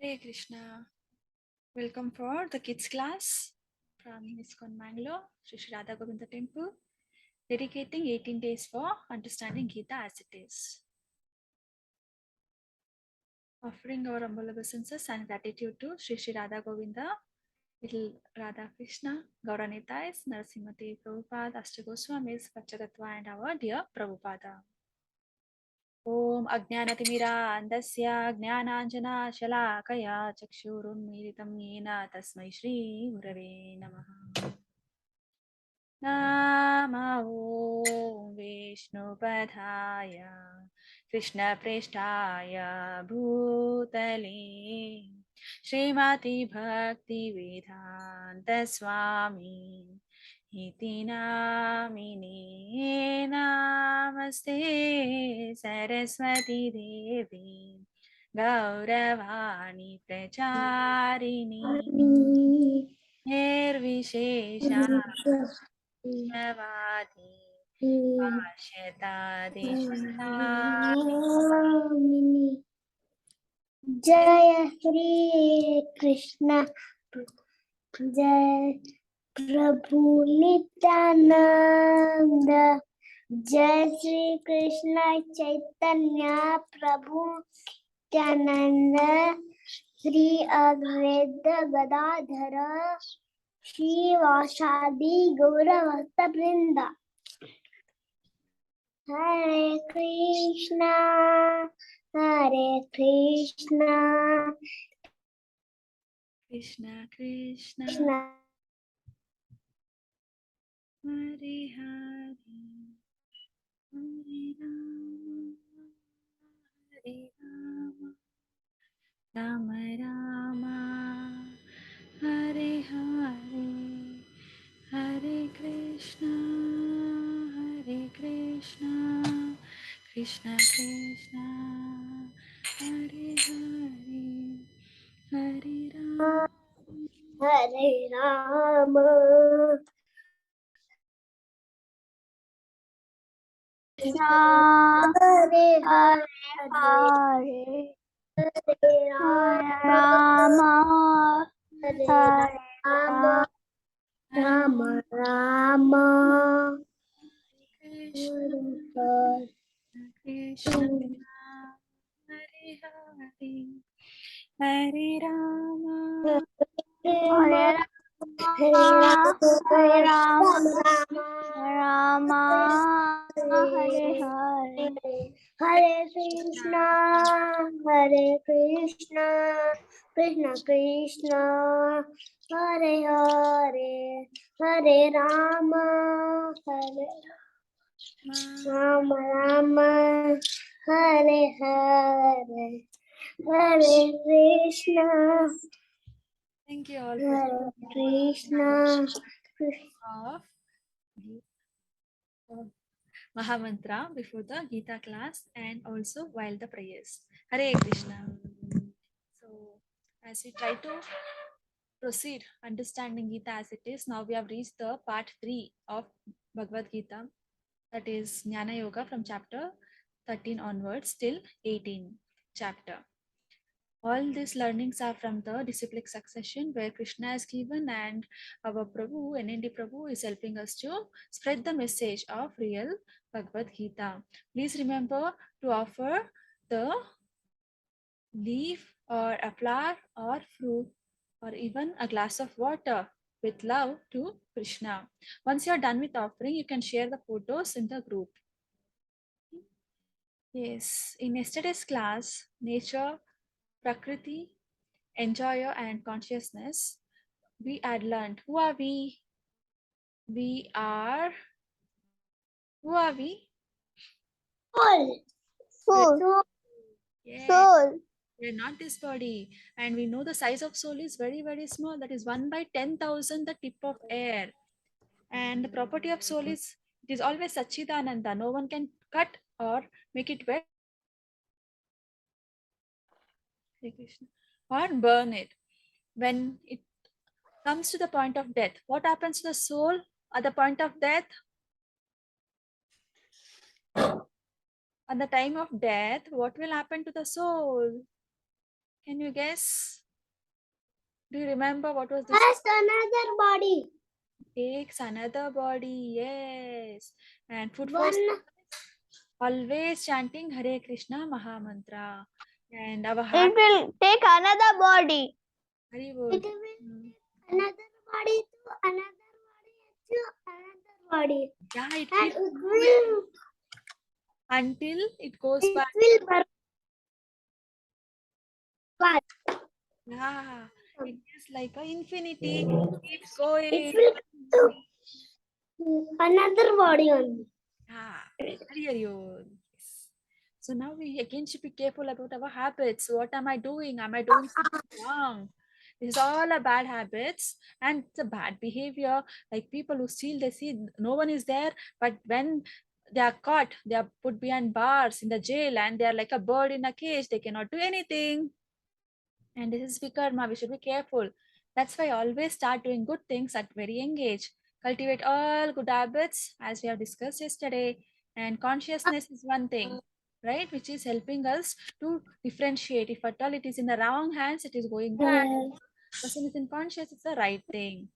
Hare Krishna. Welcome for the kids class from ISKCON Mangalore, Sri Sri Radha Govinda Temple, dedicating 18 days for understanding Gita as it is. Offering our humble obeisances and gratitude to Sri Sri Radha Govinda, Little Radha Krishna, Gauranitais, Narasimhati Prabhupada, Ashtagoswamis, Pachatattva, and our dear Prabhupada. Om Ajnanatimirandasya Jnananjana Shalakaya Chakshurunmilitam Yena Tasmai Shri Gurave Namaha. Namo Vishnupadaya Krishna Preshtaya Bhutale Srimati Bhakti Vedanta Swami Iti namine namaste Saraswati Devi Gauravani Pracharini Nirvishesha Navadi Asheta Deshata Jaya Shri Krishna Jai Prabhu Nityananda Jai Shri Krishna Chaitanya Prabhu Nityananda Sri Advaita Gadadhara Shri Vasadi Gaura Bhakta Vrinda Hare Krishna Hare Krishna Krishna Krishna Krishna Hare Hare Hare Rama Rama Rama Hare Hare Hare Krishna Krishna Krishna Hare Hare Hare Rama Hare Rama Hare Hare Hare Rama Hare Rama Rama Rama Krishna Krishna Hare Hare Hare Rama Hare Rama Hare Hare Hare Krishna Hare Krishna Krishna Krishna Hare Hare Hare Rama Rama Hare Hare Hare Krishna Thank you all Hare for Krishna of Mahamantra before the Gita class and also while the prayers. Hare Krishna. So, as we try to proceed understanding Gita as it is, now we have reached the part 3 of Bhagavad-Gita, that is Jnana Yoga from chapter 13 onwards till 18 chapter. All these learnings are from the disciplic succession where Krishna is given and our Prabhu, NND Prabhu, is helping us to spread the message of real Bhagavad Gita. Please remember to offer the leaf or a flower or fruit or even a glass of water with love to Krishna. Once you're done with offering, you can share the photos in the group. Yes, in yesterday's class, nature, Prakriti, enjoyer, and consciousness, we had learned who are we? We are, who are we? Soul. Yes, Soul. we are not this body. And we know the size of soul is very, very small. That is 1 by 10,000, the tip of air. And the property of soul is, it is always Sachidananda. No one can cut or make it wet or burn it. When it comes to the point of death, what happens to the soul at the point of death? At the time of death, what will happen to the soul? Can you guess? Do you remember what was this? Has another body. Takes another body. Yes. And food for One. always chanting Hare Krishna Maha Mantra. And our It heart. will take another body. Hari It bol. will take another body to another body to another body. Yeah, it And keeps it moving will until it goes it back. will burn. Yeah, it is like a infinity. Keeps It going. will to another body only. Yeah, Hari Hari Bol. Yes. So now we again should be careful about our habits. What am I doing? Am I doing something wrong? This is all a bad habits and it's a bad behavior. Like people who steal, they see no one is there, but when they are caught, they are put behind bars in the jail and they are like a bird in a cage. They cannot do anything. And this is Vikarma. We should be careful. That's why always start doing good things at very young age. Cultivate all good habits as we have discussed yesterday. And consciousness is one thing, right? Which is helping us to differentiate. If at all it is in the wrong hands, it is going bad. Person is in conscious, it's the right thing.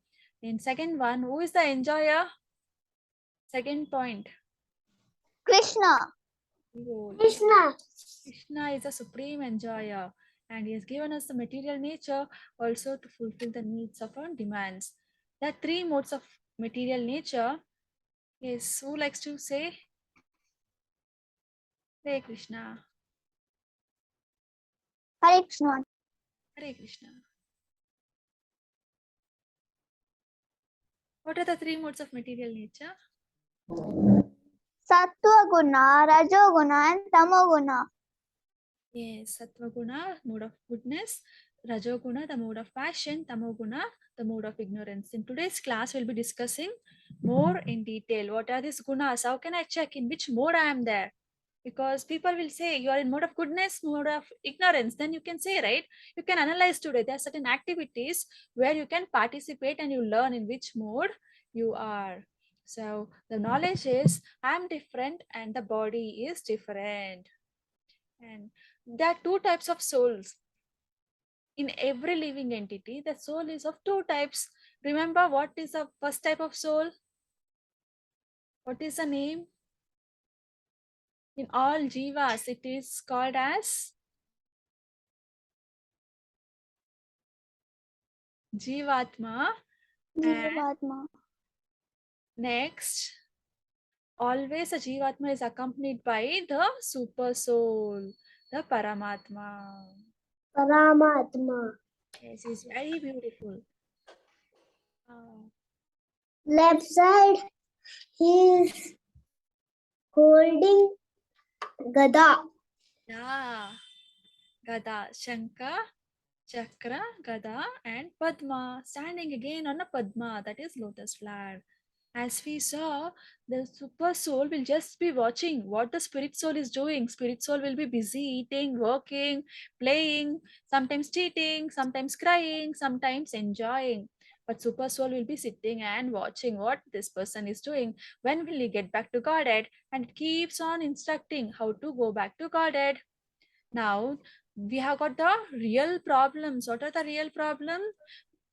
In second one, who is the enjoyer? Second point. Krishna. Oh, Krishna. Krishna is a supreme enjoyer and he has given us the material nature also to fulfill the needs of our demands. There are three modes of material nature. Yes, who likes to say? Hare Krishna. Hare Krishna. Hare Krishna. What are the three modes of material nature? Sattva guna, Rajo guna, and Tamo guna. Yes, Sattva Guna, mode of goodness, Rajoguna, the mode of passion, Tamoguna, the mode of ignorance. In today's class, we'll be discussing more in detail. What are these gunas? How can I check in which mode I am there? Because people will say you are in mode of goodness, mode of ignorance. Then you can say, right? You can analyze today. There are certain activities where you can participate and you learn in which mode you are. So the knowledge is I'm different and the body is different. And there are two types of souls. In every living entity, the soul is of two types. Remember what is the first type of soul? What is the name? In all jivas, it is called as Jivatma. And Jivatma. next, always a Jivatma is accompanied by the super soul, the Paramatma. Paramatma. Yes, it's very beautiful. Uh, Left side, he is holding Gada. yeah, Gada, Shankha, Chakra, Gada, and Padma, standing again on a Padma, that is lotus flower. As we saw, the super soul will just be watching what the spirit soul is doing. Spirit soul will be busy eating, working, playing, sometimes cheating, sometimes crying, sometimes enjoying. But super soul will be sitting and watching what this person is doing. When will he get back to Godhead? And it keeps on instructing how to go back to Godhead. Now we have got the real problems. What are the real problems?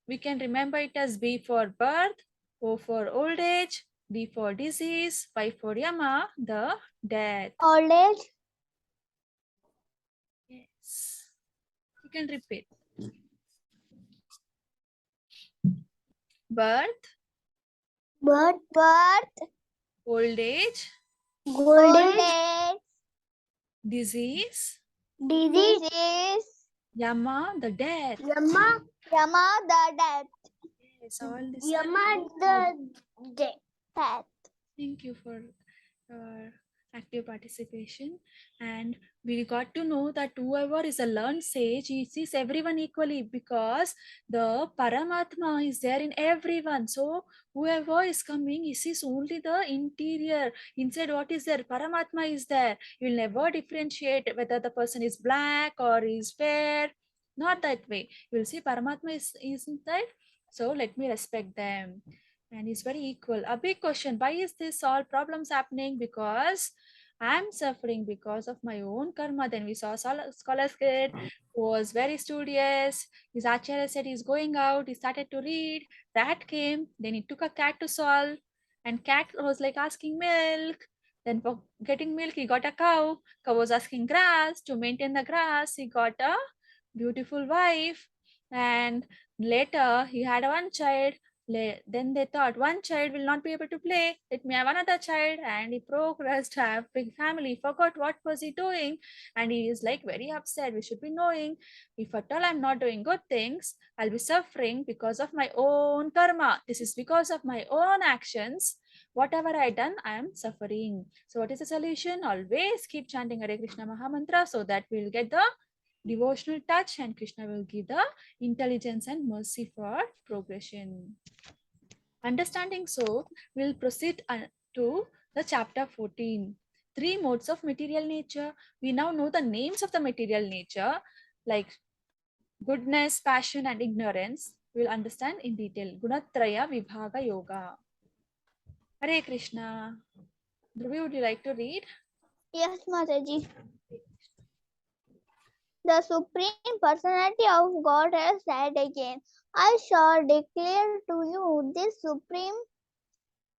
We can remember it as B for birth, O for old age, D for disease, Y for Yama, the death. Old age. Yes. You can repeat. Birth, Birth. old age, Old age. disease, Disease. Yama, the death. Yama. Yama the death. Yes, all this. Yama the death. Thank you for your active participation. And we got to know that whoever is a learned sage, he sees everyone equally because the Paramatma is there in everyone. So whoever is coming, he sees only the interior. Inside what is there? Paramatma is there. You will never differentiate whether the person is black or is fair. Not that way. You will see Paramatma is inside. So let me respect them and is very equal. A big question, why is this all problems happening? Because I'm suffering because of my own karma. Then we saw a scholar's kid who was very studious. His acharya said he's going out. He started to read. Rat came. Then he took a cat to solve. And cat was like asking milk. Then for getting milk, he got a cow. Cow was asking grass. To maintain the grass, he got a beautiful wife. And later, he had one child. Then they thought one child will not be able to play. Let me have another child, and he progressed to have big family. Forgot what was he doing, and he is like very upset. We should be knowing if at all I'm not doing good things, I'll be suffering because of my own karma. This is because of my own actions. Whatever I done, I am suffering. So, what is the solution? Always keep chanting Hare Krishna Mahamantra so that we'll get the devotional touch, and Krishna will give the intelligence and mercy for progression. Understanding so, we'll proceed to the chapter 14. Three modes of material nature. We now know the names of the material nature like goodness, passion, and ignorance. We'll understand in detail. Gunatraya Vibhaga Yoga. Hare Krishna. Dhruvi, would you like to read? Yes, Mataji. The Supreme Personality of God has said again, I shall declare to you this supreme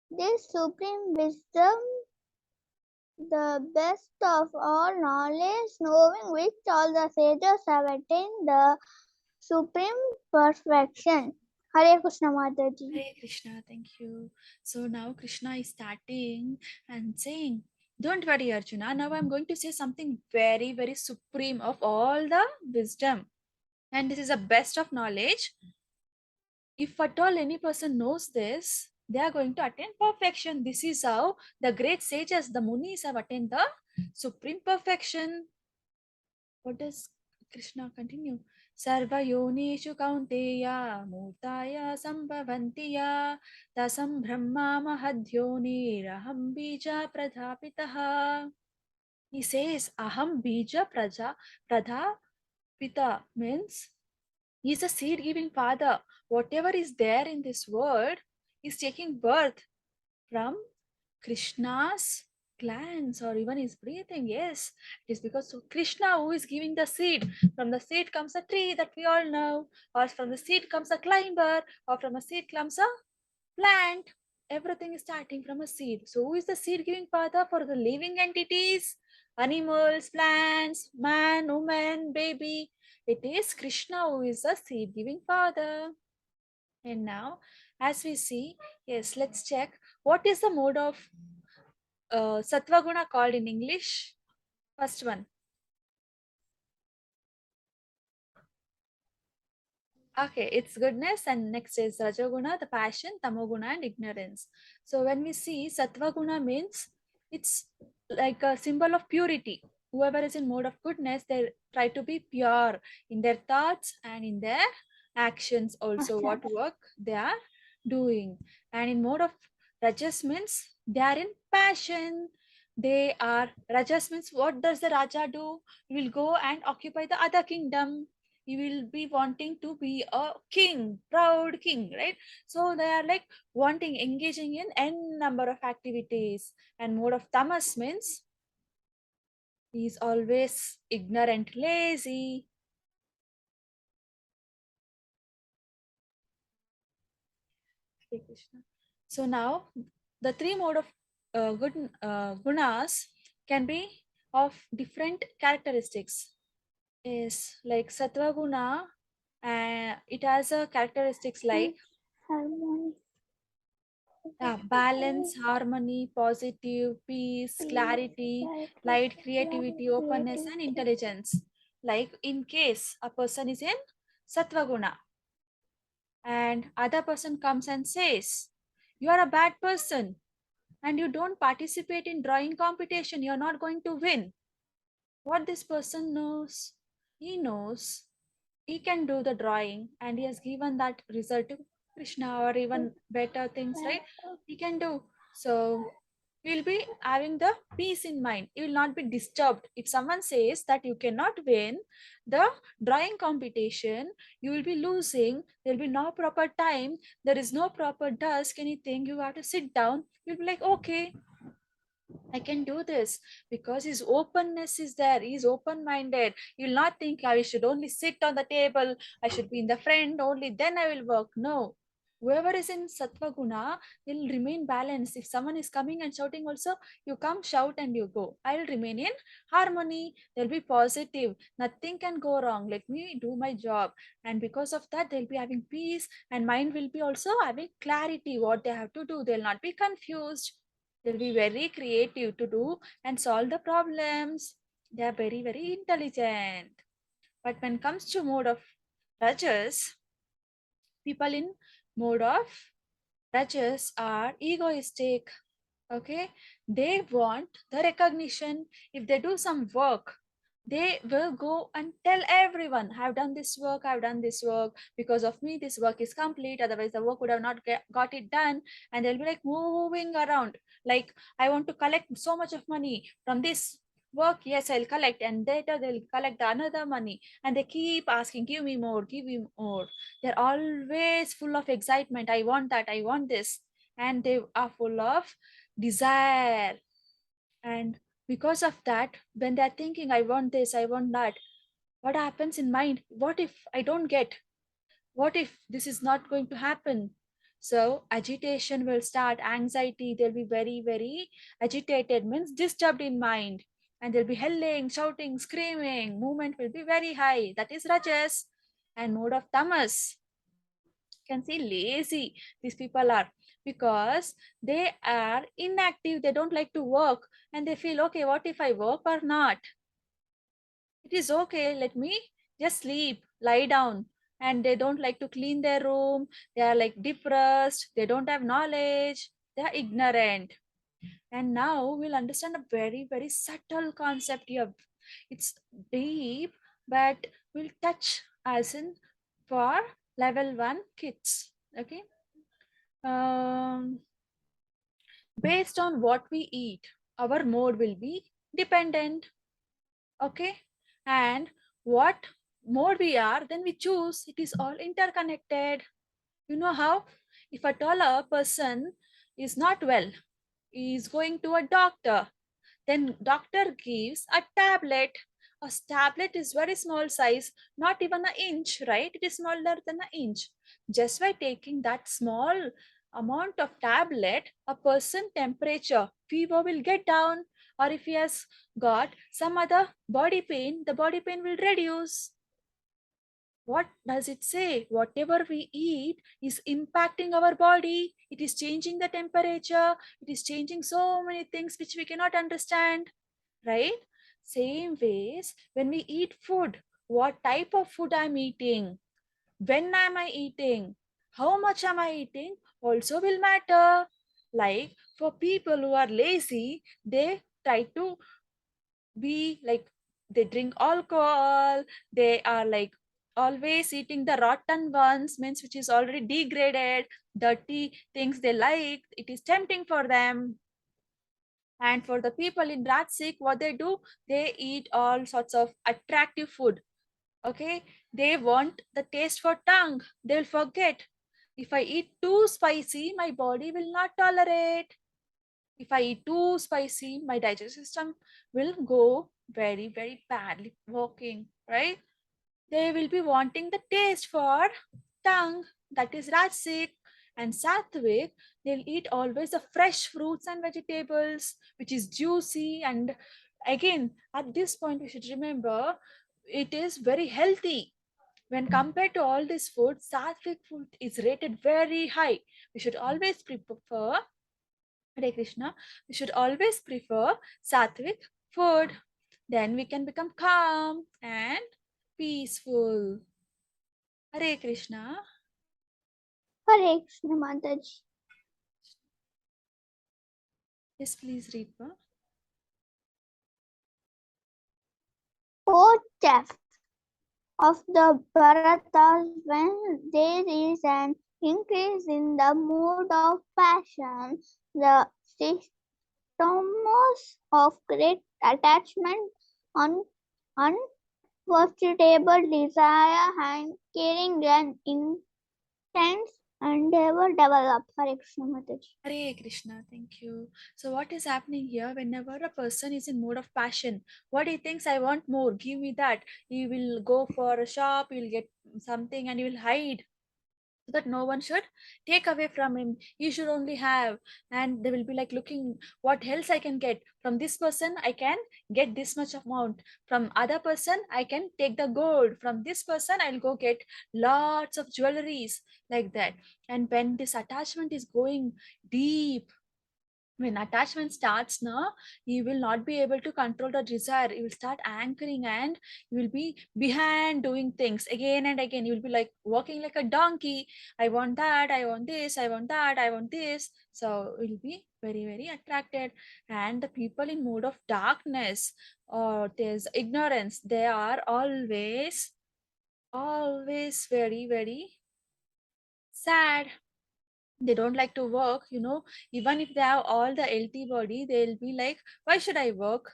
wisdom, the best of all knowledge, knowing which all the sages have attained the supreme perfection. Hare Krishna Mataji. Hare Krishna, thank you. So now Krishna is starting and saying, don't worry, Arjuna. Now I'm going to say something very, very supreme of all the wisdom. And this is the best of knowledge. If at all any person knows this, they are going to attain perfection. This is how the great sages, the Munis, have attained the supreme perfection. What does Krishna continue? Sarva yonishu kaunteya murtaya sambhavanti ya tasam brahma mahadhyoniraham bija pradhapitaha. He says aham bija pradhapita means he is a seed giving father. Whatever is there in this world is taking birth from Krishna's glands or even his breathing. Yes, it is because of Krishna who is giving the seed. From the seed comes a tree that we all know, or from the seed comes a climber, or from a seed comes a plant. Everything is starting from a seed. So, who is the seed giving father for the living entities? Animals, plants, man, woman, baby. It is Krishna who is the seed giving father. And now, as we see, yes, let's check what is the mode of Sattva Guna called in English? First one. Okay, it's goodness, and next is Rajoguna, the passion, Tamoguna, and ignorance. So when we see Sattva Guna means it's like a symbol of purity. Whoever is in mode of goodness, they try to be pure in their thoughts and in their actions also, what work they are doing. And in mode of Rajas means they are in passion. They are Rajas means what does the Raja do? He will go and occupy the other kingdom. He will be wanting to be a king, proud king, right? So they are like wanting, engaging in n number of activities. And mode of tamas means he is always ignorant, lazy. Hare Krishna. So now the three mode of gunas can be of different characteristics. Is like sattva guna, and it has a characteristics like balance, harmony, positive, peace, clarity, light, creativity, openness, and intelligence. Like in case a person is in sattva guna and other person comes and says, you are a bad person and you don't participate in drawing competition, you're not going to win. What this person knows, he knows he can do the drawing and he has given that result to Krishna or even better things, right? He can do. So we'll be having the peace in mind. You will not be disturbed. If someone says that you cannot win the drawing competition, you will be losing. There will be no proper time. There is no proper dusk, anything. You have to sit down. You'll be like, okay. I can do this because his openness is there. He's open minded. You'll not think I should only sit on the table, I should be in the front, only then I will work. No. Whoever is in Sattva Guna will remain balanced. If someone is coming and shouting, also, you come, shout, and you go. I'll remain in harmony. They'll be positive. Nothing can go wrong. Let me do my job. And because of that, they'll be having peace, and mind will be also having clarity what they have to do. They'll not be confused. They'll be very creative to do and solve the problems. They are very, very intelligent. But when it comes to mode of Rajas, people in mode of Rajas are egoistic. Okay, they want the recognition. If they do some work, they will go and tell everyone, I've done this work, I've done this work, because of me this work is complete, otherwise the work would have not got it done. And they'll be like moving around, like, I want to collect so much of money from this work, yes, I'll collect, and later they'll collect another money, and they keep asking, give me more, give me more. They're always full of excitement, I want that, I want this. And they are full of desire. And because of that, when they're thinking, I want this, I want that, what happens in mind? What if I don't get? What if this is not going to happen? So agitation will start, anxiety, they'll be very, very agitated, means disturbed in mind. And they'll be yelling, shouting, screaming, movement will be very high. That is Rajas. And mode of Tamas, can see lazy these people are, because they are inactive, they don't like to work, and they feel, okay, what if I work or not? It is okay, let me just sleep, lie down. And they don't like to clean their room, they are like depressed, they don't have knowledge, they are ignorant. And now we'll understand a very, very subtle concept here. It's deep, but we'll touch as in for level 1 kids. Okay. um, Based on what we eat, our mode will be dependent. Okay. And what mode we are, then we choose. It is all interconnected. You know how? If at all a person is not well, is going to a doctor, then doctor gives a tablet. A tablet is very small size, not even an inch, right? It is smaller than an inch. Just by taking that small amount of tablet, a person temperature, fever will get down. Or if he has got some other body pain, the body pain will reduce. What does it say? Whatever we eat is impacting our body. It is changing the temperature. It is changing so many things which we cannot understand, right? Same ways, when we eat food, what type of food I'm eating, when am I eating, how much am I eating, also will matter. Like for people who are lazy, they try to be like, they drink alcohol, they are like always eating the rotten ones, means which is already degraded, dirty things they like, it is tempting for them. And for the people in Ratsik, what they do, they eat all sorts of attractive food. Okay, they want the taste for tongue, they'll forget, if I eat too spicy, my body will not tolerate. If I eat too spicy, my digestive system will go very, very badly working, right? They will be wanting the taste for tongue, that is Rajasic. And Sattvic, they'll eat always the fresh fruits and vegetables, which is juicy. And again, at this point, we should remember it is very healthy. When compared to all this food, Sattvic food is rated very high. We should always prefer, Hare Krishna, we should always prefer sattvic food. Then we can become calm and peaceful. Hare Krishna. Hare Krishna Mataji. Yes, please read. Fourth chapter of the Bharatas, when there is an increase in the mood of passion, the symptoms of great attachment, unforgettable desire, and carrying an intense and never develop. Hare Krishna Mataji. Hare Krishna, thank you. So, what is happening here? Whenever a person is in mode of passion, what he thinks, I want more, give me that. He will go for a shop, he will get something, and he will hide so that no one should take away from him. You should only have, and they will be like looking what else I can get from this person. I can get this much amount from other person. I can take the gold from this person. I'll go get lots of jewelries like that. And when this attachment is going deep, when attachment starts now, you will not be able to control the desire. You will start anchoring, and you will be behind doing things again and again. You will be like walking like a donkey. I want that, I want this, I want that, I want this. So you'll be very very attracted. And the people in mood of darkness or there's ignorance, they are always very very sad. They don't like to work, even if they have all the healthy body, they'll be like, why should I work?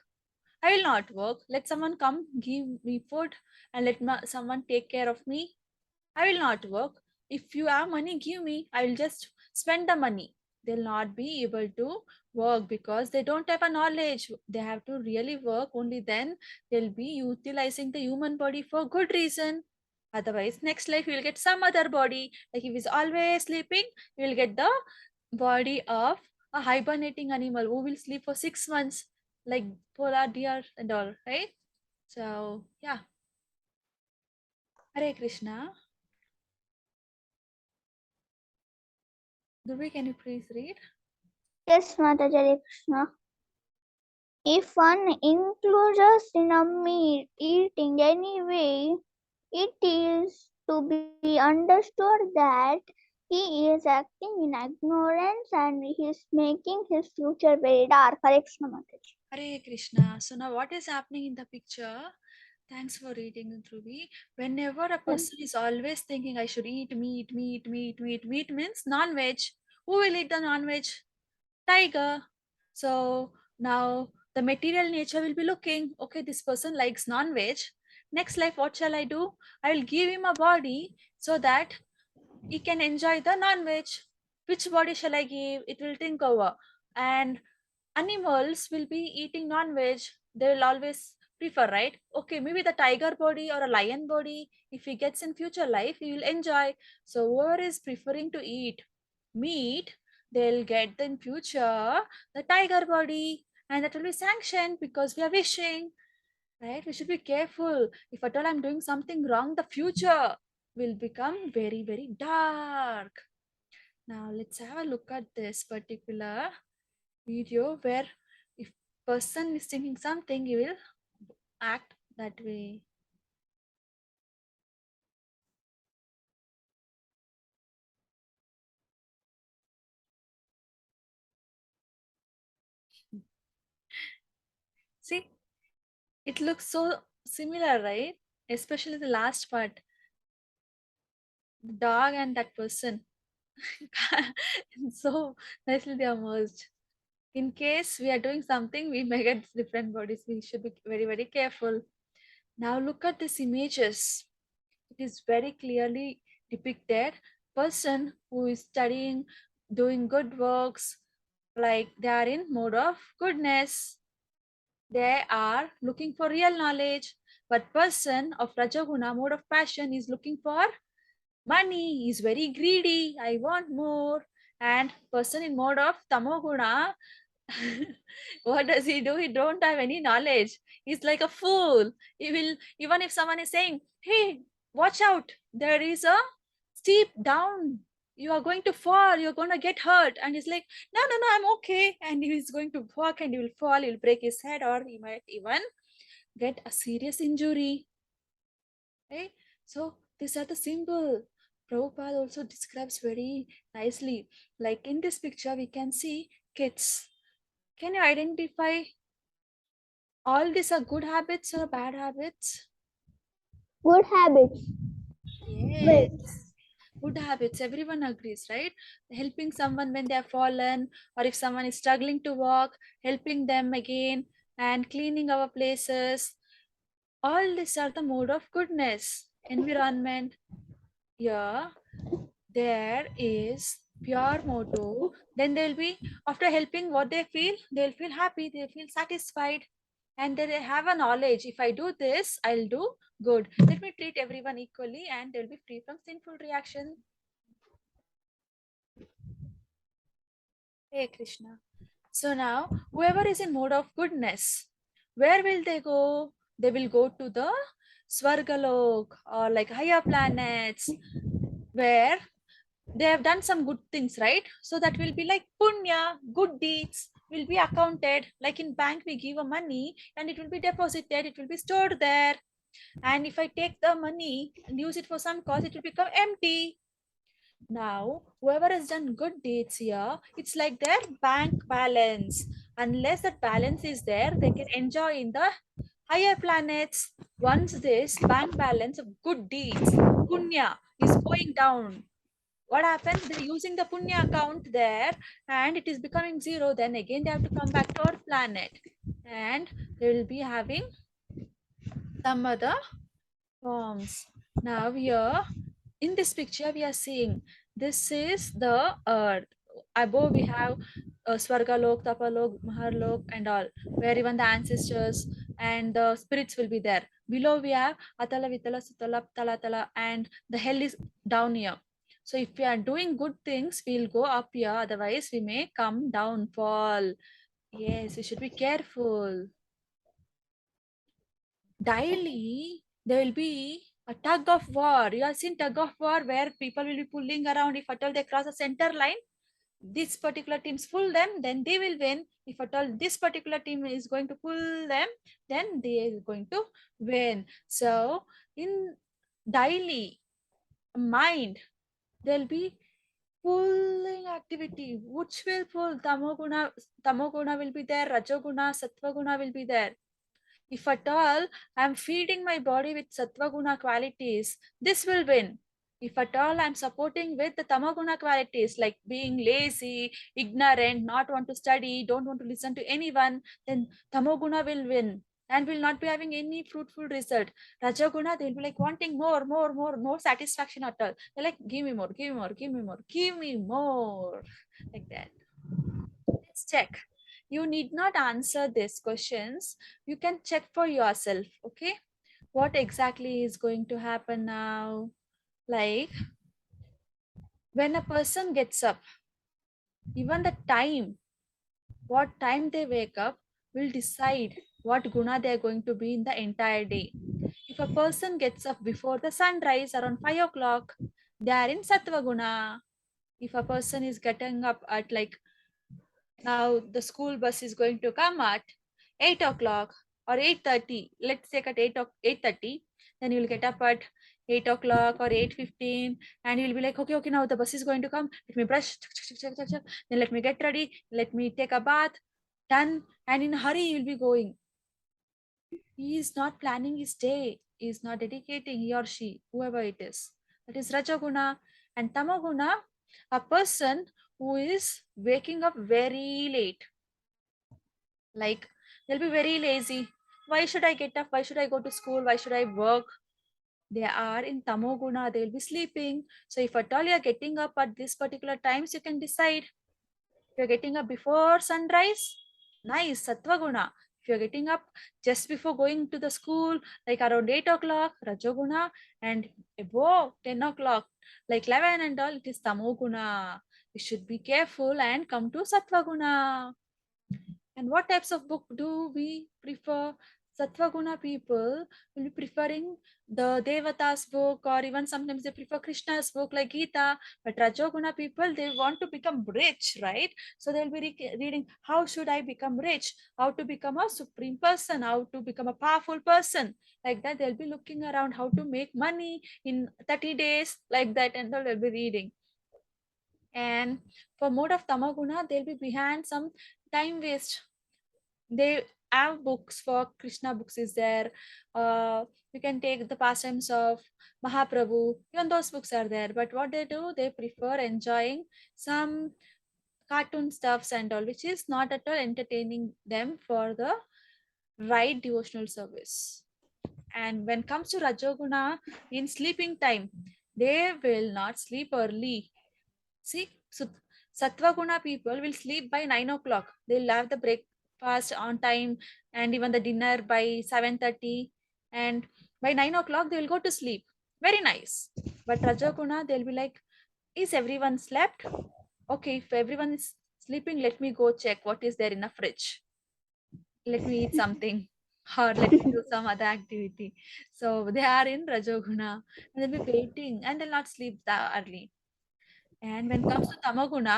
I will not work. Let someone come give me food, and let someone take care of me. I will not work. If you have money, give me. I will just spend the money. They'll not be able to work because they don't have a knowledge. They have to really work. Only then they'll be utilizing the human body for good reason. Otherwise, next life you will get some other body. Like if he's always sleeping, you will get the body of a hibernating animal who will sleep for 6 months, like polar deer and all, right? So yeah, Hare Krishna. Durvi, can you please read? Yes, Mataji. Hare Krishna. If one includes in a meat eating anyway, it is to be understood that he is acting in ignorance and he is making his future very dark. Hare Krishna Mataji. Hare Krishna. So now what is happening in the picture? Thanks for reading, Dhruvi. Whenever a person is always thinking I should eat meat, meat, meat, meat, meat means non-veg. Who will eat the non-veg? Tiger. So now the material nature will be looking, okay, this person likes non-veg. Next life, what shall I do? I will give him a body so that he can enjoy the non-veg. Which body shall I give? It will think over. And animals will be eating non-veg. They will always prefer, right? Okay, maybe the tiger body or a lion body, if he gets in future life, he will enjoy. So whoever is preferring to eat meat, they'll get in future the tiger body, and that will be sanctioned because we are wishing, right? We should be careful. If at all I'm doing something wrong, the future will become very very dark. Now let's have a look at this particular video where if person is thinking something, he will act that way. See, it looks so similar, right? Especially the last part, the dog and that person. So nicely they are merged. In case we are doing something, we may get different bodies. We should be very very careful. Now look at these images. It is very clearly depicted person who is studying, doing good works, like they are in mode of goodness. They are looking for real knowledge. But person of Rajaguna, mode of passion, is looking for money. Is very greedy. I want more. And person in mode of Tamoguna, what does he do? He don't have any knowledge. He's like a fool. He will, even if someone is saying, hey, watch out, there is a steep down, you are going to fall, you're going to get hurt, and he's like, no no no, I'm okay, and he's going to walk and he will fall, he'll break his head, or he might even get a serious injury, right? So these are the symbol. Prabhupada also describes very nicely, like in this picture we can see kids. Can you identify all these are good habits or bad habits? Good habits. Yes. Wait. Good habits, everyone agrees, right? Helping someone when they have fallen, or if someone is struggling to walk, helping them again, and cleaning our places. All these are the mode of goodness. Environment. Yeah. there is pure motto, then they'll be, after helping what they feel, they'll feel happy, they'll feel satisfied, and they have a knowledge, if I do this, I'll do good. Let me treat everyone equally, and they'll be free from sinful reaction. Hey Krishna. So now, whoever is in mode of goodness, where will they go? They will go to the Swargalok, or like higher planets, where they have done some good things, right? So that will be like punya, good deeds will be accounted. Like in bank, we give a money and it will be deposited, it will be stored there. And if I take the money and use it for some cause, it will become empty. Now, whoever has done good deeds here, it's like their bank balance. Unless that balance is there, they can enjoy in the higher planets. Once this bank balance of good deeds, punya, is going down, what happens? They're using the punya account there and it is becoming zero. Then again, they have to come back to our planet and they will be having some other forms. Now, here in this picture, we are seeing this is the earth. Above, we have Swargalok, Tapalok, Maharlok, and all, where even the ancestors and the spirits will be there. Below, we have Atala, Vitala, Sutala, Tala, Tala, and the hell is down here. So, if we are doing good things, we'll go up here, otherwise, we may come down, fall. Yes, we should be careful. Daily there will be a tug of war. You have seen tug of war where people will be pulling around. If at all they cross a center line, this particular teams pull them, then they will win. If at all this particular team is going to pull them, then they are going to win. So in daily mind, there'll be pulling activity. Which will pull? Tamoguna will be there, Rajoguna, Satvaguna will be there. If at all I'm feeding my body with sattva guna qualities, this will win. If at all I'm supporting with the tamaguna qualities like being lazy, ignorant, not want to study, don't want to listen to anyone, then tamoguna will win and will not be having any fruitful result. Rajaguna, they'll be like wanting more, more, more, no satisfaction at all. They're like, give me more, give me more, give me more, give me more. Like that. Let's check. You need not answer these questions. You can check for yourself. Okay. What exactly is going to happen now? Like when a person gets up, even the time, what time they wake up will decide what guna they are going to be in the entire day. If a person gets up before the sunrise around 5 o'clock, they are in Sattva Guna. If a person is getting up at like now the school bus is going to come at 8 o'clock or 8:30. Let's take at 8:30. Then you'll get up at 8 o'clock or 8:15 and you'll be like, okay, okay, now the bus is going to come. Let me brush. Then let me get ready. Let me take a bath. Done. And in a hurry, you'll be going. He is not planning his day. He is not dedicating, he or she, whoever it is. That is Rajaguna. And Tamaguna, a person who is waking up very late. Like they'll be very lazy. Why should I get up? Why should I go to school? Why should I work? They are in Tamoguna, they'll be sleeping. So if at all you're getting up at this particular times, you can decide. If you're getting up before sunrise, nice, Satvaguna. If you're getting up just before going to the school, like around 8 o'clock, Rajaguna, and above 10 o'clock, like 11 and all, it is Tamoguna. You should be careful and come to Satvaguna. And what types of book do we prefer? Satvaguna people will be preferring the Devata's book, or even sometimes they prefer Krishna's book like Gita. But Rajoguna people, they want to become rich, right? So they'll be reading how should I become rich, how to become a supreme person, how to become a powerful person. Like that, they'll be looking around how to make money in 30 days, like that, and they'll be reading. And for mode of Tamaguna, they'll be behind some time waste. They have books for Krishna books is there. You can take the pastimes of Mahaprabhu. Even those books are there. But what they do, they prefer enjoying some cartoon stuffs and all, which is not at all entertaining them for the right devotional service. And when comes to Rajoguna, in sleeping time, They will not sleep early. See, so Sattva Guna people will sleep by 9 o'clock. They'll have the breakfast on time and even the dinner by 7:30. And by 9 o'clock, they will go to sleep. Very nice. But Rajaguna, they'll be like, is everyone slept? Okay, if everyone is sleeping, let me go check what is there in the fridge. Let me eat something or let me do some other activity. So they are in Rajoguna and they'll be waiting and they'll not sleep that early. And when it comes to Tamaguna,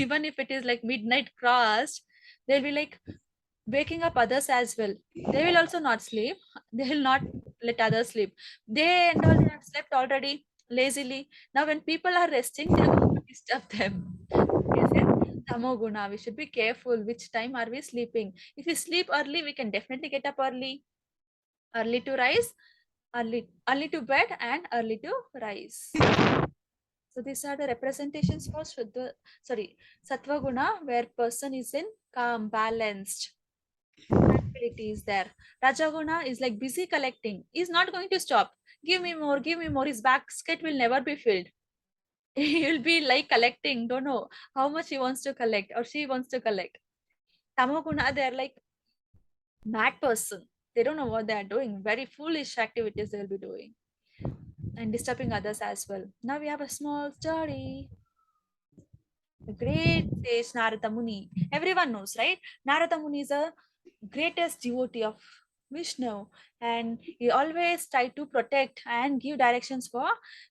even if it is like midnight crossed, they'll be like waking up others as well. They will also not sleep. They will not let others sleep. They and all they have slept already lazily. Now when people are resting, they're going to disturb them. Is it Tamoguna? We should be careful which time are we sleeping. If we sleep early, we can definitely get up early. Early to rise, early to bed, and early to rise. So these are the representations for Shuddha, sorry, Sattva Guna, where person is in calm, balanced, tranquility is there. Rajaguna is like busy collecting. He's not going to stop. Give me more, give me more. His basket will never be filled. He'll be like collecting. Don't know how much he wants to collect or she wants to collect. Tamoguna, they're like mad person. They don't know what they are doing. Very foolish activities they'll be doing and disturbing others as well. Now we have a small story. The great sage Narada Muni. Everyone knows, right? Narada Muni is a greatest devotee of Vishnu, and he always tried to protect and give directions for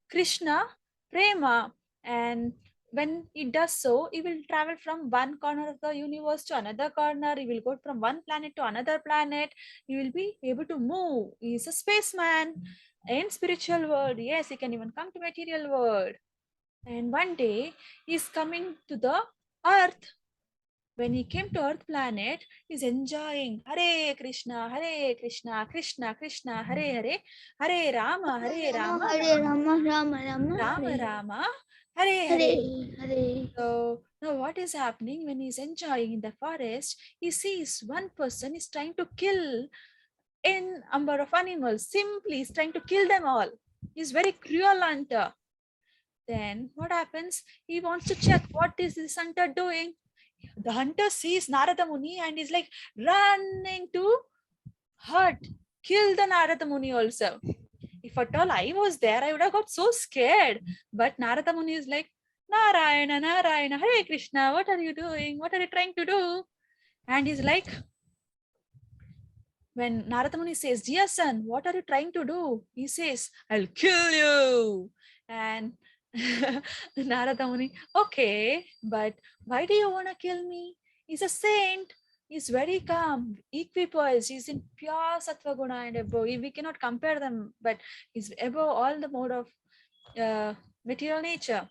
Krishna, Prema. And when he does so, he will travel from one corner of the universe to another corner. He will go from one planet to another planet. He will be able to move. He is a spaceman in spiritual world. Yes, he can even come to material world. And one day he's coming to the earth. When he came to earth planet, he's enjoying Hare Krishna, Hare Krishna, Krishna Krishna, Hare Hare, Hare Rama, Hare Rama, Hare Rama, Rama Rama, Rama Hare Rama, Hare Hare Hare. Hare. So now what is happening when he's enjoying in the forest? He sees one person is trying to kill a number of animals. Simply he's trying to kill them all. He's very cruel hunter. Then what happens? He wants to check what is this hunter doing. The hunter sees Narada Muni and is like running to hurt, kill the Narada Muni also. If at all I was there, I would have got so scared. But Narada Muni is like, Narayana, Narayana, Hare Krishna, what are you doing? What are you trying to do? And he's like, when Narada Muni says, dear son, what are you trying to do? He says, I'll kill you. And Narada Muni, okay, but why do you want to kill me? He's a saint. He's very calm, equipoised. He's in pure Sattva Guna and above. We cannot compare them, but he's above all the mode of material nature.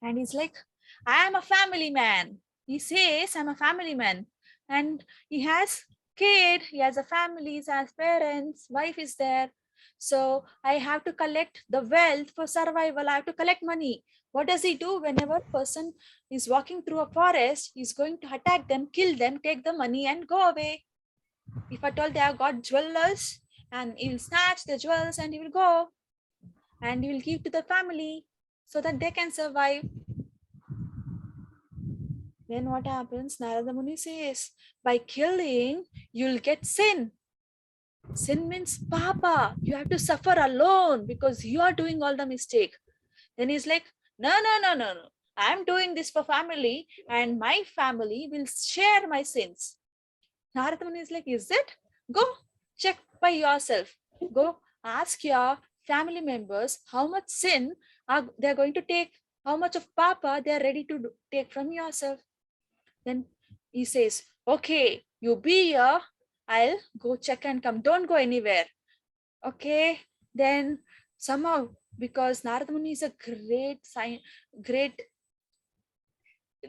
And he's like, I am a family man. He says, I'm a family man. And he has kid, he has a family, he has parents, wife is there. So I have to collect the wealth for survival. I have to collect money. What does he do whenever person is walking through a forest? He's going to attack them, kill them, take the money and go away. If at all they have got jewelers, and he will snatch the jewels and he will go and he will give to the family so that they can survive. Then what happens? Narada Muni says, by killing, you'll get sin. Sin means papa. You have to suffer alone because you are doing all the mistake. Then he's like, no, no, no, no, no. I'm doing this for family and my family will share my sins. Narada Muni is like, is it? Go check by yourself. Go ask your family members how much sin are they're going to take, how much of papa they're ready to take from yourself. Then he says, okay, you be here. I'll go check and come. Don't go anywhere. Okay. Then somehow, because Narada Muni is a great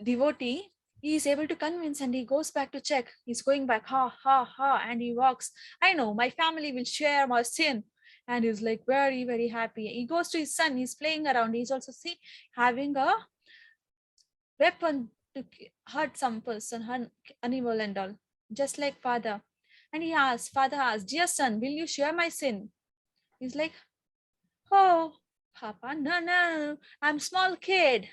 devotee, he is able to convince and he goes back to check. He's going back, ha, ha, ha, and he walks. I know my family will share my sin. And he's like very, very happy. He goes to his son, he's playing around. He's also having a weapon to hurt some person, animal and all, just like father. And father asks, dear son, will you share my sin? He's like, oh, Papa, no, I'm small kid.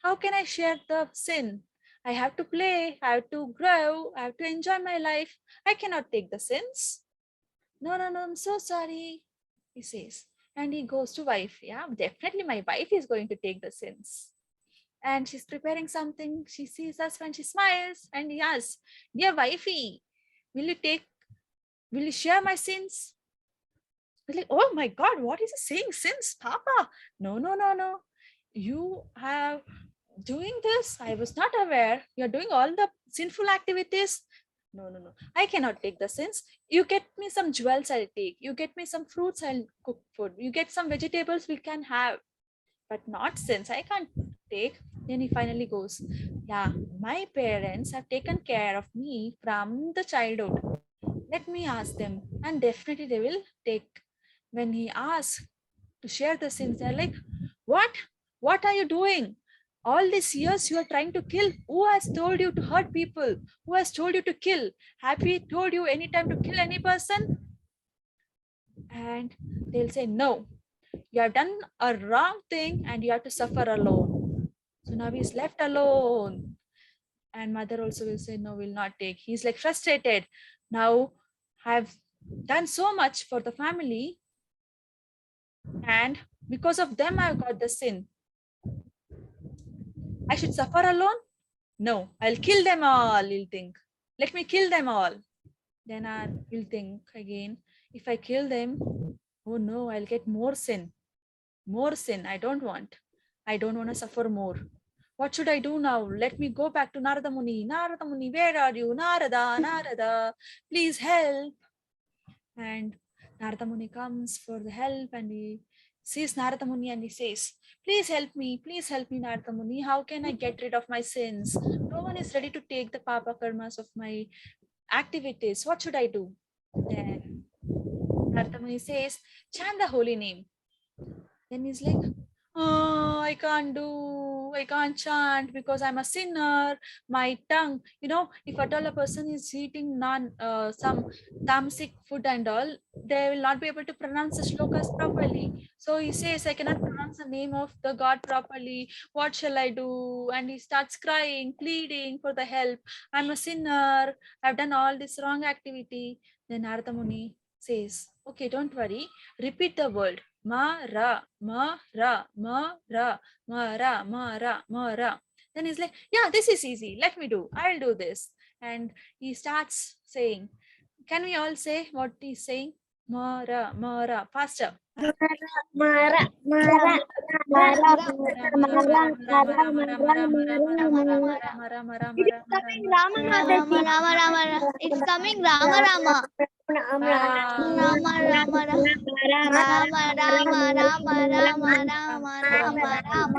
How can I share the sin? I have to play, I have to grow, I have to enjoy my life. I cannot take the sins. No, I'm so sorry, he says. And he goes to wife. Yeah, definitely my wife is going to take the sins. And she's preparing something. She sees us when she smiles and he asks, dear wifey, will you share my sins? We're like, oh my God, what is he saying? Sins, Papa? No. You have doing this. I was not aware. You're doing all the sinful activities. No. I cannot take the sins. You get me some jewels, I'll take. You get me some fruits, I'll cook food. You get some vegetables, we can have. But not sins. I can't take. Then he finally goes, yeah, my parents have taken care of me from the childhood. Let me ask them. And definitely they will take. When he asks to share the sins, they're like, what? What are you doing? All these years you are trying to kill. Who has told you to hurt people? Who has told you to kill? Have we told you any time to kill any person? And they'll say, no, you have done a wrong thing and you have to suffer alone. So now he's left alone. And mother also will say, no, will not take. He's like frustrated. Now I've done so much for the family, and because of them, I've got the sin. I should suffer alone? No, I'll kill them all, he'll think. Let me kill them all. Then I will think again, if I kill them, oh no, I'll get more sin. More sin. I don't want. I don't want to suffer more. What should I do now? Let me go back to Narada Muni. Narada Muni, where are you? Narada, please help. And Narada Muni comes for the help and he sees Narada Muni and he says, please help me, Narada Muni. How can I get rid of my sins? No one is ready to take the Papa Karmas of my activities. What should I do? Then Narada Muni says, chant the holy name. Then he's like, oh, I can't chant because I'm a sinner. My tongue, if at all a person is eating some tamasic food and all, they will not be able to pronounce the shlokas properly. So he says, I cannot pronounce the name of the God properly. What shall I do? And he starts crying, pleading for the help. I'm a sinner. I've done all this wrong activity. Then Narada Muni says, okay, don't worry. Repeat the word. Ma ra. Then he's like, yeah, this is easy. Let me do. I'll do this. And he starts saying, can we all say what he's saying? Ma ra. Faster. Mara, it's coming Rama Rama. Rama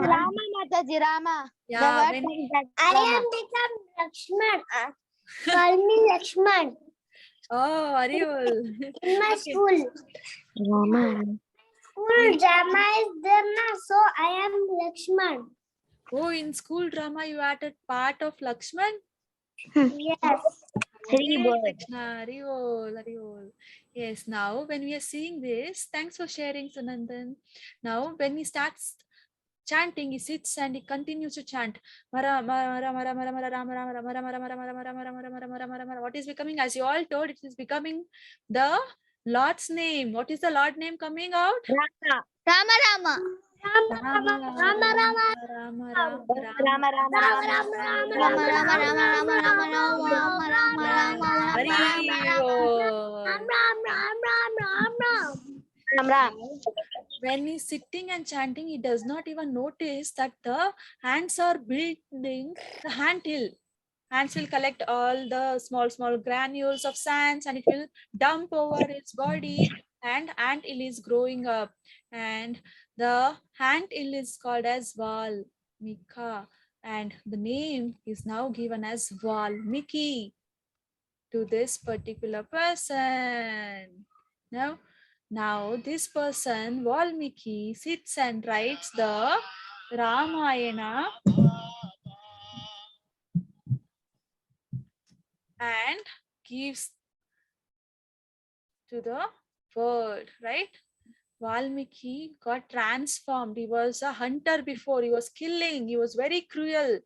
Rama Mataji Rama. Yeah, I am become Lakshman. Call me Lakshman. oh, Ariol. In my Okay. school. Rama. School drama is there now, so I am Lakshman. Oh, in school drama, you added part of Lakshman? Yes. Great, Krishna. Haribol. Yes, now when we are seeing this, thanks for sharing, Sunandan. Now, when he starts chanting, he sits and he continues to chant. Mara, mara, mara, mara, mara, rama, rama, rama, rama, rama, rama, rama, rama, rama, rama, rama, rama, rama. What is becoming? As you all told, it is becoming the Lord's name. What is the Lord name coming out? Rama Rama. When he's sitting and chanting, he does not even notice that the hands are building the hand hill. Hands will collect all the small granules of sands and it will dump over its body, and ant hill is growing up, and the ant hill is called as Valmika, and the name is now given as Valmiki to this particular person. Now this person Valmiki sits and writes the Ramayana and gives to the world, right? Valmiki got transformed. He was a hunter before, he was killing, he was very cruel.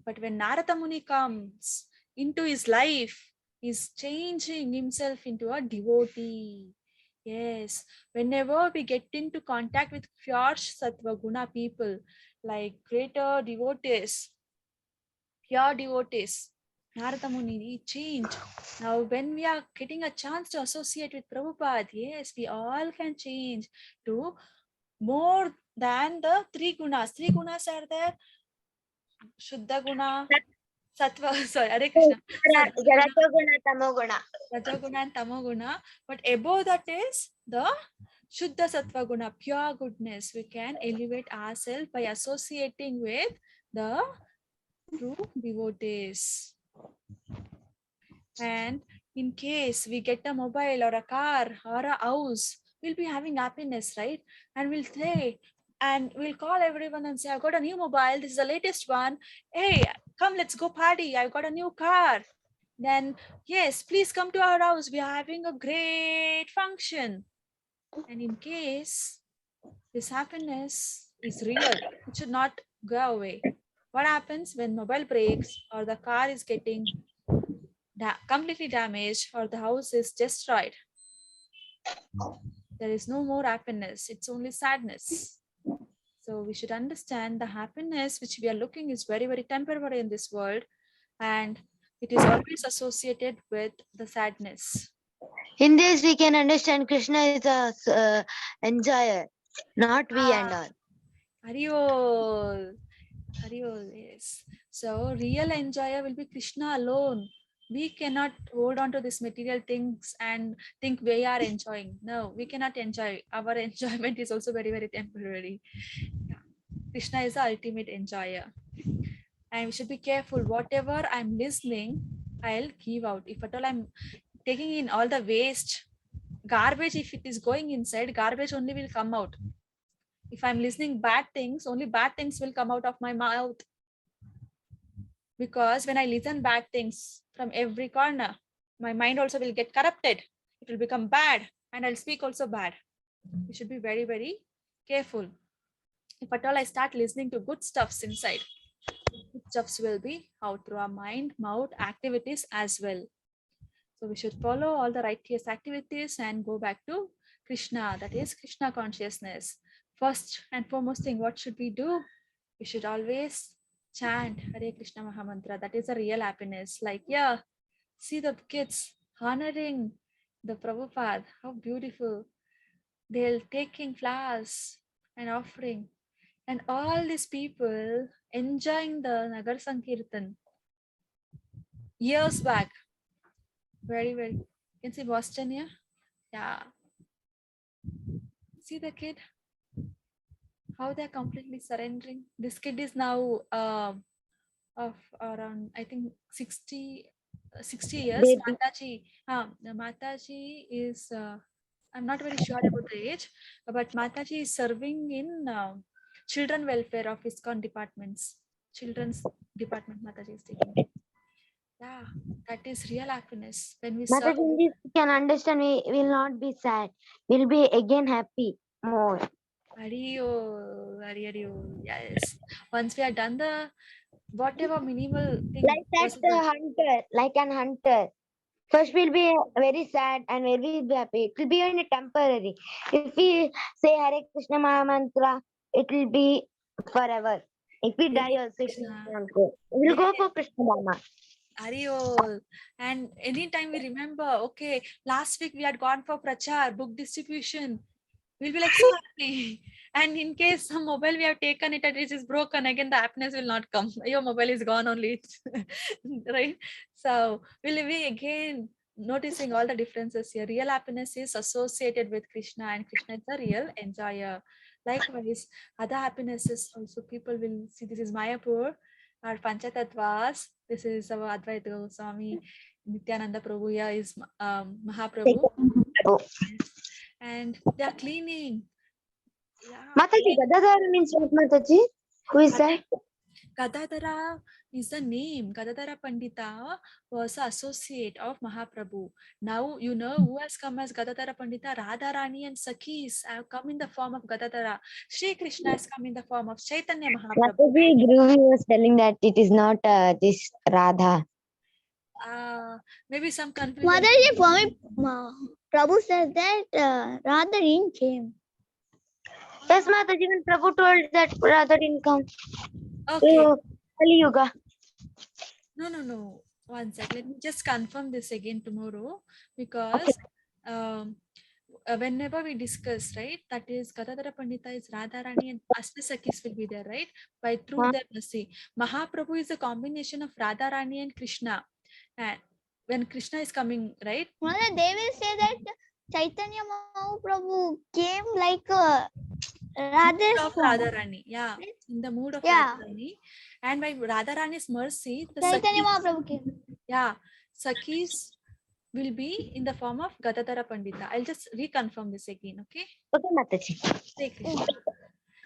But when Narada Muni comes into his life, he's changing himself into a devotee. Yes, whenever we get into contact with pure sattva guna people, like greater devotees, pure devotees, Narada Muni changed. Now, when we are getting a chance to associate with Prabhupada, yes, we all can change to more than the three gunas. Three gunas are there: Shuddha guna, Sattva, sorry, Hare Krishna, Sattva Rajoguna, Tamoguna. Rajaguna and Tamoguna. But above that is the Shuddha Sattva Guna, pure goodness. We can elevate ourselves by associating with the true devotees. And in case we get a mobile or a car or a house, we'll be having happiness, right? And we'll say, and we'll call everyone and say, I've got a new mobile, this is the latest one. Hey, come, let's go party. I've got a new car. Then, yes, please come to our house. We are having a great function. And in case this happiness is real, it should not go away. What happens when mobile breaks or the car is getting completely damaged or the house is destroyed? There is no more happiness. It's only sadness. So we should understand the happiness which we are looking is very, very temporary in this world. And it is always associated with the sadness. In this, we can understand Krishna is a enjoyer, not we and all. Hariyol. Hariyol, yes. So real enjoyer will be Krishna alone. We cannot hold on to these material things and think we are enjoying. No, we cannot enjoy. Our enjoyment is also very, very temporary. Yeah. Krishna is the ultimate enjoyer. And we should be careful. Whatever I'm listening, I'll give out. If at all I'm taking in all the waste, garbage, if it is going inside, garbage only will come out. If I'm listening bad things, only bad things will come out of my mouth. Because when I listen bad things from every corner, my mind also will get corrupted. It will become bad and I'll speak also bad. We should be very, very careful. If at all I start listening to good stuffs inside, good stuffs will be out through our mind, mouth, activities as well. So we should follow all the righteous activities and go back to Krishna, that is Krishna consciousness. First and foremost thing, what should we do? We should always chant Hare Krishna Mahamantra. That is a real happiness. Like, yeah, see the kids honoring the Prabhupada. How beautiful. They're taking flowers and offering. And all these people enjoying the Nagar Sankirtan. Years back. Very, very. You can see Boston here. Yeah. See the kid? How they're completely surrendering. This kid is now of around, I think, 60 years. Baby. Mataji is, I'm not very sure about the age, but Mataji is serving in children welfare of ISKCON departments. Children's department Mataji is taking. Yeah, that is real happiness. When we serve. Mataji, in this we can understand we will not be sad. We'll be again happy more. Hariyo, yes. Once we are done the whatever minimal thing Like that possible. hunter, like an hunter. First we'll be very sad and we'll be happy. It will be only temporary. If we say Hare Krishna Mahamantra, it will be forever. If we die also, it will Krishna. not go. We'll go for Krishna Dharma. Hariol. And anytime we remember, okay, last week we had gone for prachar, book distribution, we'll be like so happy. And in case some mobile we have taken it and it is broken, again the happiness will not come. Your mobile is gone only, right? So we'll be again noticing all the differences here. Real happiness is associated with Krishna, and Krishna is the real enjoyer. Likewise, other happinesses also people will see. This is Mayapur, our Panchatatvas. This is our Advaita Goswami, Nityananda Prabhu. Here is Mahaprabhu. Oh. And they are cleaning. Yeah. Mataji, Gadadhar means what, Mataji? Who is that? Gadadhara is the name. Gadadhara Pandita was an associate of Mahaprabhu. Now you know who has come as Gadadhara Pandita. Radharani and Sakhis have come in the form of Gadadhara. Shri Krishna has come in the form of Chaitanya Mahaprabhu. Mataji, Guru was telling that it is not this Radha. Maybe some confusion. Mataji, for me, Prabhu says that Radha didn't came. Yes, Mataji, when Prabhu told that Radha didn't come. Okay. Kali Yuga. No. One sec. Let me just confirm this again tomorrow, because whenever we discuss, right, that is Gadadhara Pandita is Radharani and Astasakis will be there, right? By through their mercy. Mahaprabhu is a combination of Radharani and Krishna. And when Krishna is coming, right? Mother, they will say that Chaitanya Mahaprabhu came like Radha's Of form. Radharani, yeah, in the mood of Yeah. Radharani, and by Radharani's mercy, the Chaitanya Sakhis, Mahaprabhu came. yeah, Sakhis will be in the form of Gadadhara Pandita. I'll just reconfirm this again, okay? Okay, Mataji. Hare Krishna.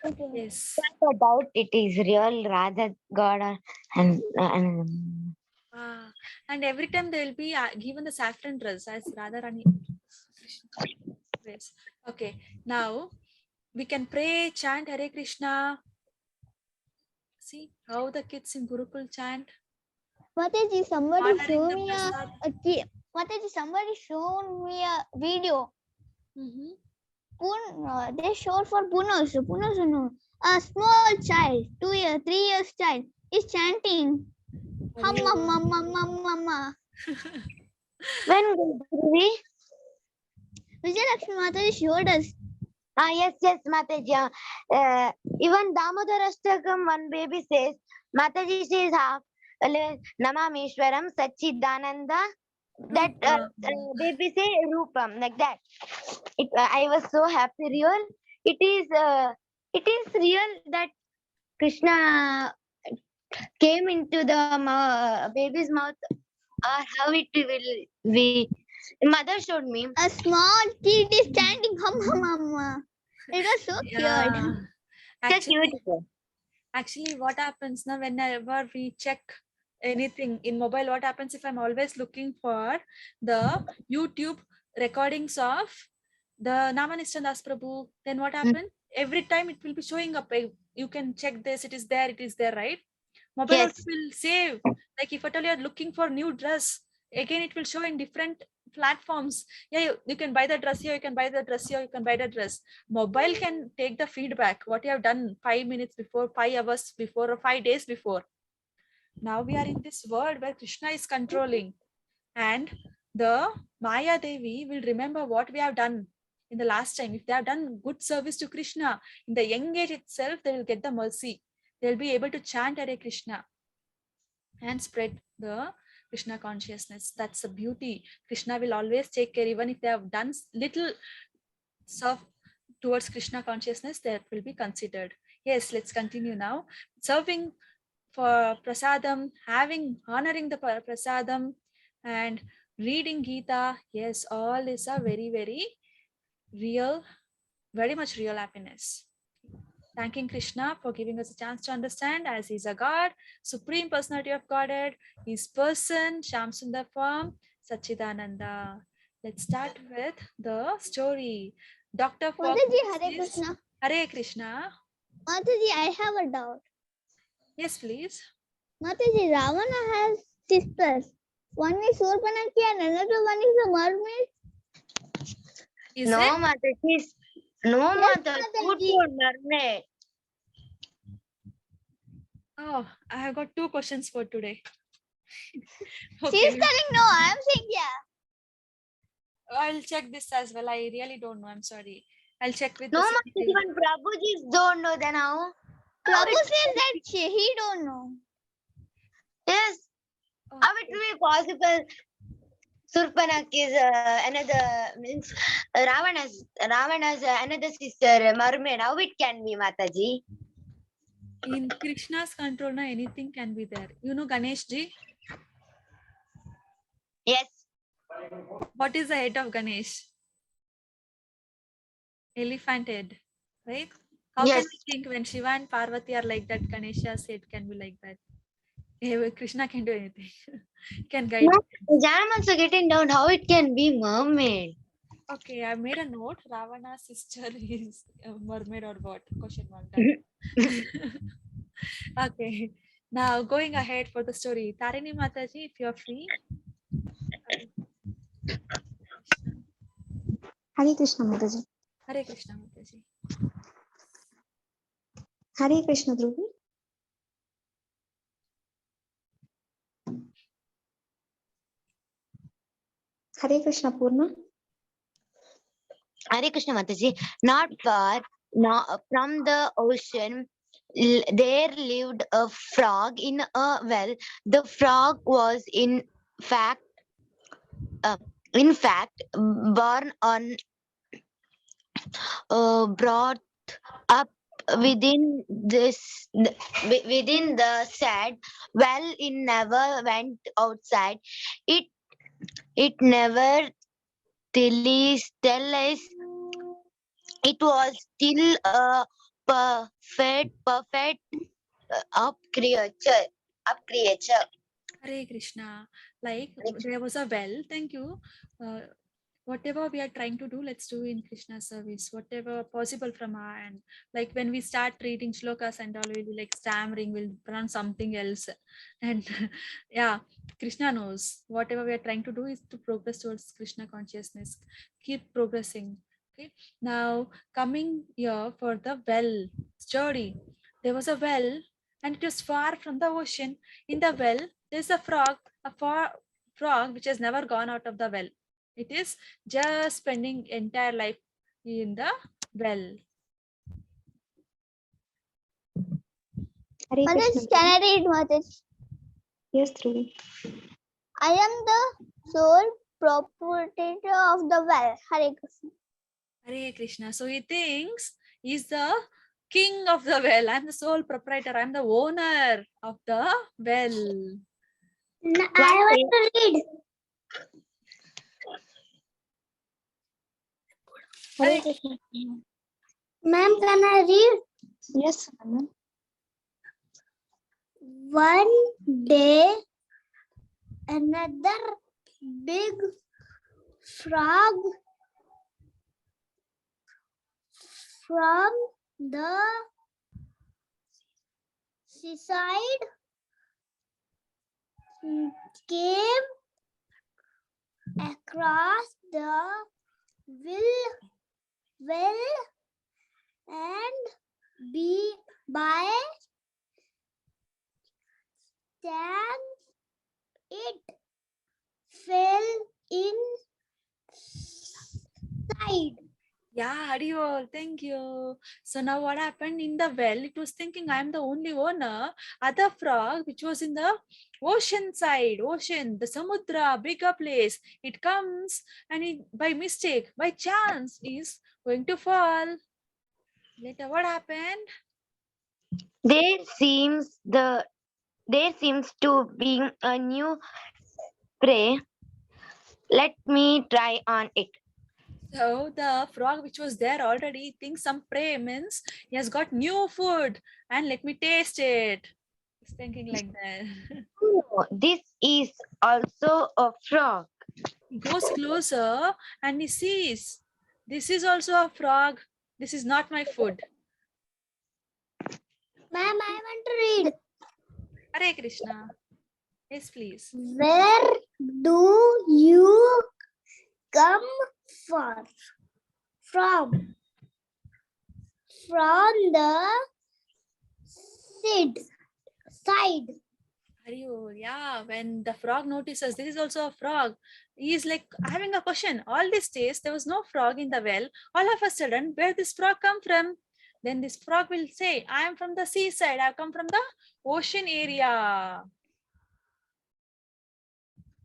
Okay. Yes. No doubt it is real Radha God and And every time they will be given the saffron dress as Radharani. Yes. Okay. Now we can pray, chant Hare Krishna. See how the kids in Gurukul chant. Mataji, somebody Honoring showed the me prasad. Mataji, somebody showed me a video. They showed for Punos. No. A small child, 2 years, 3 years child, is chanting. Mama. when Guruji? Vijayalakshmi Mataji showed us. Yes, Mataji. Even Damodar Ashtakam, one baby says, Mataji says half, Namameshwaram, Sachidananda. That baby say Rupam, like that. I was so happy, real. It is real that Krishna came into the baby's mouth, or how it will be. Mother showed me. A small kid is chanting Mama. It was so cute. Actually, what happens now whenever we check anything in mobile, what happens if I'm always looking for the YouTube recordings of the Namanishtan Das Prabhu, then what happens? Every time it will be showing up. You can check this, it is there, right? Mobile also will save. Like if at all you're looking for new dress, again it will show in different platforms. Yeah, you can buy the dress here, you can buy the dress here, you can buy the dress. Mobile can take the feedback, what you have done 5 minutes before, 5 hours before, or 5 days before. Now we are in this world where Krishna is controlling, and the Maya Devi will remember what we have done in the last time. If they have done good service to Krishna in the young age itself, they will get the mercy. They'll be able to chant Hare Krishna and spread the Krishna consciousness. That's the beauty. Krishna will always take care, even if they have done little serve towards Krishna consciousness, that will be considered. Yes, let's continue now. Serving for prasadam, honoring the prasadam, and reading Gita. Yes, all is a very, very real, very much real happiness. Thanking Krishna for giving us a chance to understand, as he's a God, Supreme Personality of Godhead, his person, Shyam Sundar form, Sachidananda. Let's start with the story. Dr. Fox Mataji, Hare says, Krishna. Hare Krishna. Mataji, I have a doubt. Yes, please. Mataji, Ravana has sisters. One is Surpanaki and another one is a mermaid. Is it? Mataji. No, Mataji. Mermaid. Oh, I have got 2 questions for today. She's telling no, I'm saying yeah. I'll check this as well. I really don't know. I'm sorry. I'll check with No, the Mataji, even Prabhuji don't know then how. Prabhu says that he don't know. Yes. How it will be possible? Surpanak is another, means Ravana's another sister, mermaid. How it can be, Mataji? In Krishna's control, na anything can be there. You know Ganesh ji? Yes. What is the head of Ganesh? Elephant head, right? How Yes. can we think when Shiva and Parvati are like that, Ganesha said can be like that? Eh, Krishna can do anything. Can guide. I'm also getting down how it can be mermaid. Okay, I made a note. Ravana's sister is a mermaid or what? Question mark. Done. Okay. Now going ahead for the story. Tarini Mataji, if you're free. Hare Krishna Mataji. Hare Krishna Mataji. Hare Krishna Dhruvi. Hare Krishna Purna. Hare Krishna Mataji. Not far from the ocean, there lived a frog in a well. The frog was fact, in fact, born on, brought up within the sad well. It never went outside. It never till it was still a perfect up creature. Hare Krishna. Like there was a well. Thank you. Uh, whatever we are trying to do, let's do in Krishna service. Whatever possible from our end. Like when we start reading shlokas and all, we'll be like stammering, we'll pronounce something else. And yeah, Krishna knows. Whatever we are trying to do is to progress towards Krishna consciousness. Keep progressing. Okay. Now coming here for the well story. There was a well and it was far from the ocean. In the well, there's a frog which has never gone out of the well. It is just spending entire life in the well. Hare Mataji, Krishna. can I read, Mataji? Yes, Dhruvi. I am the sole proprietor of the well. Hare Krishna. Hare Krishna. So he thinks he's the king of the well. I'm the sole proprietor. I'm the owner of the well. I want to read. Hare Krishna. Ma'am, can I read? Yes, ma'am. One day, another big frog from the seaside came across the well and by chance it fell inside. Yeah, Hariyol, thank you. So now what happened in the well? It was thinking I'm the only owner. Other frog, which was in the ocean side, ocean, the samudra, bigger place. It comes and it, by mistake, by chance, is going to fall. Later, what happened? There seems to be a new prey. Let me try on it. So the frog which was there already thinks some prey means he has got new food and let me taste it. He's thinking like that. Oh, this is also a frog. He goes closer and he sees this is also a frog. This is not my food. Ma'am, I want to read. Hare Krishna. Yes, please. Where do you come from? From the side. Hariyol, yeah, when the frog notices this is also a frog, he is like having a question. All these days there was no frog in the well. All of a sudden, where this frog come from? Then this frog will say, I am from the seaside. I come from the ocean area.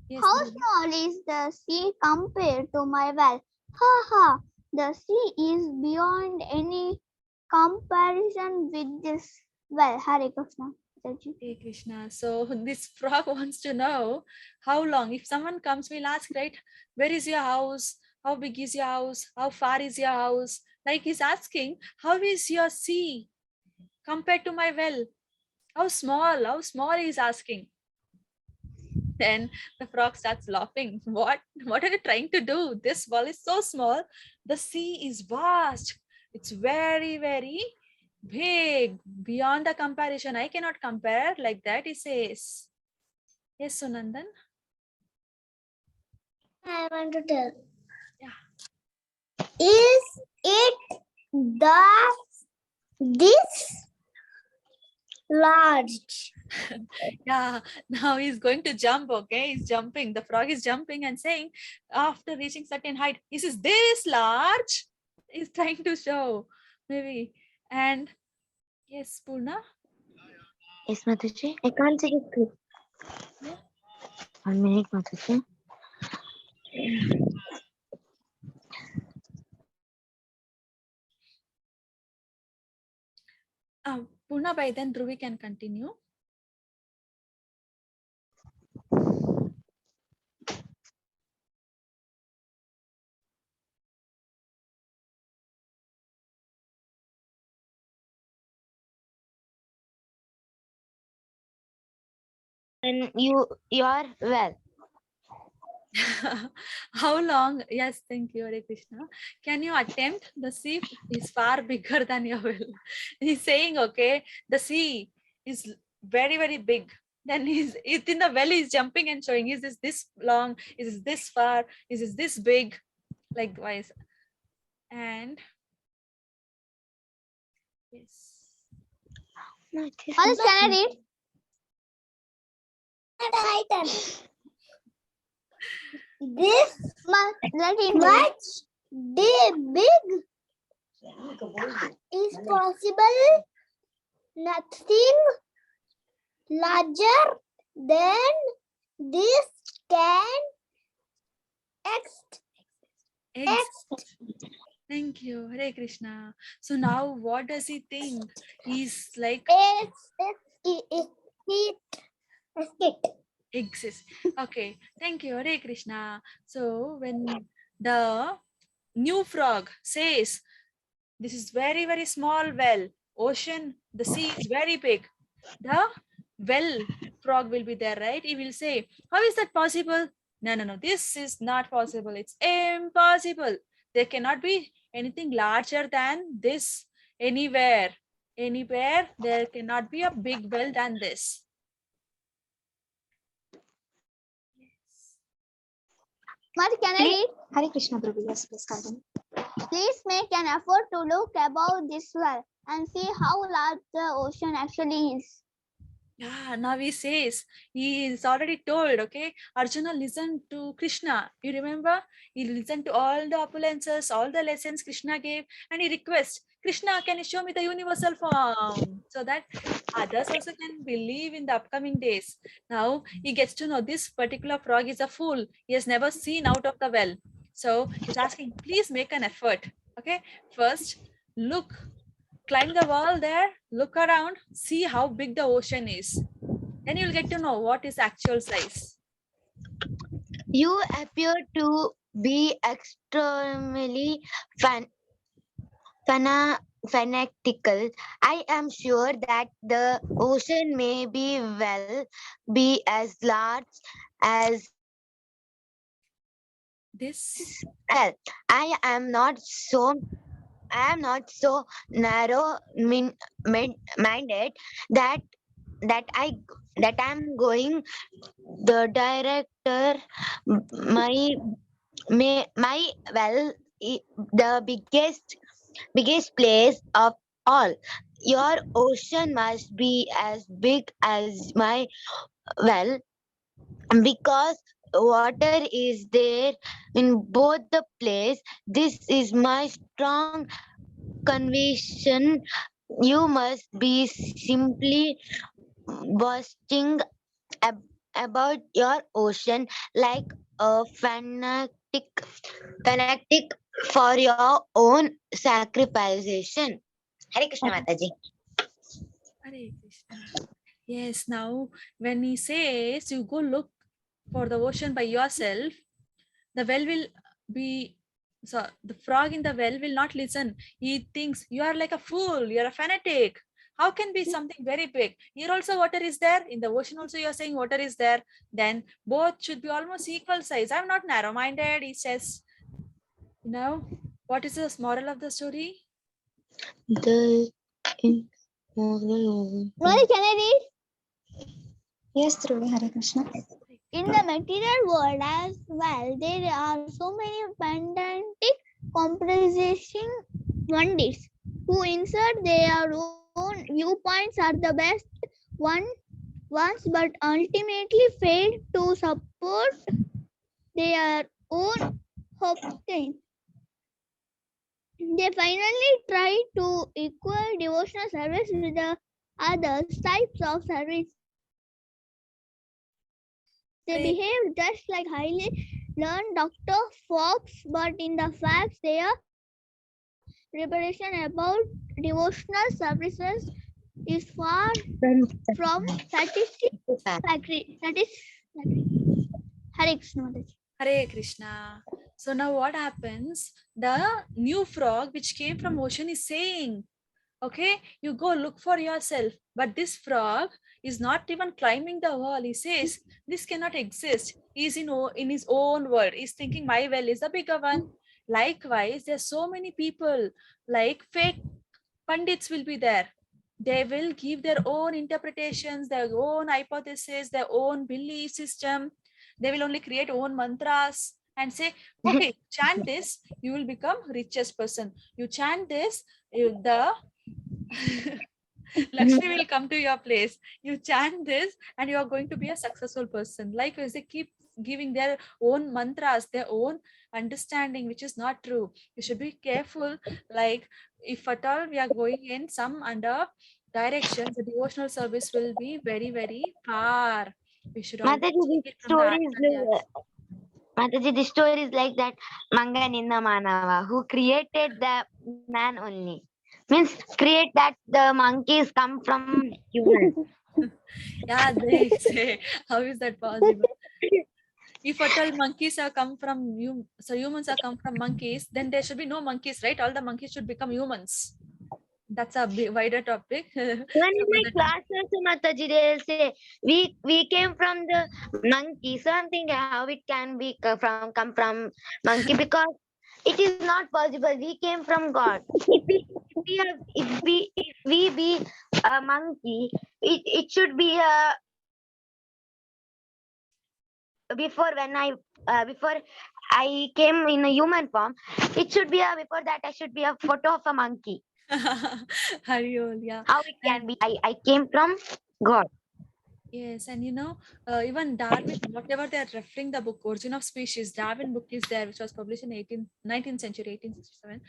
Yes, How ma'am. small is the sea compared to my well? Ha ha! The sea is beyond any comparison with this well. Hare Krishna. Mataji. Hey Krishna. So this frog wants to know how long. If someone comes, we'll ask, right? Where is your house? How big is your house? How far is your house? Like he's asking, how is your sea compared to my well? How small he's asking. Then the frog starts laughing. What are you trying to do? This well is so small. The sea is vast. It's very, very big. Beyond the comparison. I cannot compare like that, he says. Yes, Sunandan? I want to tell. Yeah. Is it this large? Yeah, now he's going to jump. Okay, he's jumping. The frog is jumping and saying, after reaching certain height, this is this large. He's trying to show, maybe. And yes, Purna. Yes, Mataji. I can't see the screen. Yeah. 1 minute, Mataji. Purna, by then Dhruvi can continue. And you are well. How long? Yes, thank you, Hare Krishna. Can you attempt? The sea is far bigger than your will. He's saying, okay, the sea is very, very big. Then he's in the well, he's jumping and showing, is this long? Is this far? Is this big? Likewise. And yes. Alice, can I read? This much big is possible. Nothing larger than this can exist. Thank you, Hare Krishna. So now, what does he think? He's like It exists. Okay, thank you, Hare Krishna. So when the new frog says, this is very, very small well, ocean, the sea is very big, the well frog will be there, right? He will say, how is that possible? No, this is not possible. It's impossible. There cannot be anything larger than this anywhere. Anywhere, there cannot be a big well than this. Mari, can I read? Hare Krishna, Prabhu. Yes, please continue. Please make an effort to look above this well and see how large the ocean actually is. Yeah, now he says, he is already told, okay, Arjuna listened to Krishna. You remember? He listened to all the opulences, all the lessons Krishna gave, and he requests, Krishna, can you show me the universal form? So that others also can believe in the upcoming days. Now he gets to know this particular frog is a fool. He has never seen out of the well. So he's asking, please make an effort. Okay, first look, climb the wall there, look around, see how big the ocean is. Then you'll get to know what is actual size. You appear to be extremely fanatical. I am sure that the ocean may be as large as This, well. I am not so narrow minded that that I I'm going the director my well the biggest place of all. Your ocean must be as big as my well, because water is there in both the place. This is my strong conviction. You must be simply boasting about your ocean like a fanatic for your own sacrification. Hare Krishna Mataji. Hare Krishna. Yes, now when he says you go look for the ocean by yourself, the well will be So the frog in the well will not listen. He thinks you are like a fool, you are a fanatic. How can be something very big? Here also water is there. In the ocean also you are saying water is there. Then both should be almost equal size. I'm not narrow-minded, he says. You know, what is the moral of the story? The Mother, can I read? Yes, Dhruvi, Hare Krishna. In the material world as well, there are so many pedantic composition wonders who insert their own viewpoints are the best ones, but ultimately fail to support their own hoping. They finally try to equal devotional service with the other types of service. They behave just like highly learned Dr. Fox, but in the facts, their revelation about devotional services is far from satisfactory. Hare Krishna. Hare Krishna. So now what happens? The new frog which came from ocean is saying, okay, you go look for yourself. But this frog is not even climbing the wall. He says, this cannot exist. He's in his own world. He's thinking my well is the bigger one. Likewise, there's so many people like fake pundits will be there. They will give their own interpretations, their own hypothesis, their own belief system. They will only create own mantras and say, okay, chant this, you will become richest person. You chant this, the Lakshmi will come to your place. You chant this and you are going to be a successful person. Likewise, they keep giving their own mantras, their own understanding, which is not true. You should be careful. Like if at all we are going in some under directions, the devotional service will be very, very far. We should always Mataji, take this it from the story is acharyas. Mataji, this story is like that Manganinda Manava who created the man only. Means create that the monkeys come from humans. Yeah, they say, how is that possible? If at all monkeys are come from so humans are come from monkeys, then there should be no monkeys, right? All the monkeys should become humans. That's a wider topic. Even So in my class also, Mataji, they'll say we came from the monkey. So I'm thinking how it can be come from monkey because it is not possible. We came from God. If we be a monkey, it should be a before I came in a human form. It should be a before that I should be a photo of a monkey. Hariol, yeah. How it And can be? I came from God. yes, and even Darwin, whatever they are referring the book, Origin of Species, Darwin book is there, which was published in 19th century, 1867.